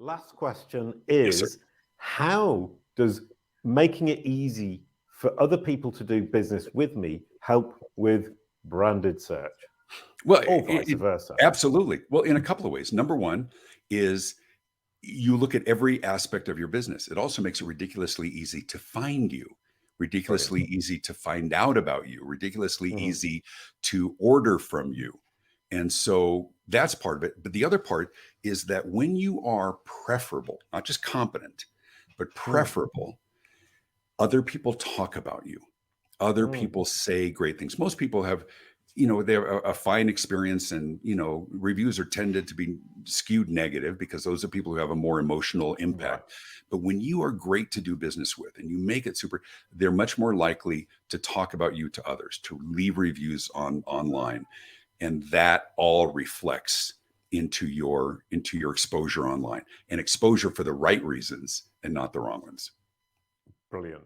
Last question Yes, sir. is, how does making it easy for other people to do business with me help with branded search, Well, or vice versa? absolutely. Well, in a couple of ways. Number one is you look at every aspect of your business. It also makes it ridiculously easy to find you, ridiculously easy to find out about you, ridiculously easy to order from you. And so that's part of it. But the other part is that when you are preferable, not just competent, but preferable, other people talk about you. Other people say great things. Most people have, they have a fine experience, and, reviews are tended to be skewed negative because those are people who have a more emotional impact. Right. But when you are great to do business with and you make it super, they're much more likely to talk about you to others, to leave reviews online. And that all reflects into your exposure online, and exposure for the right reasons and not the wrong ones. Brilliant.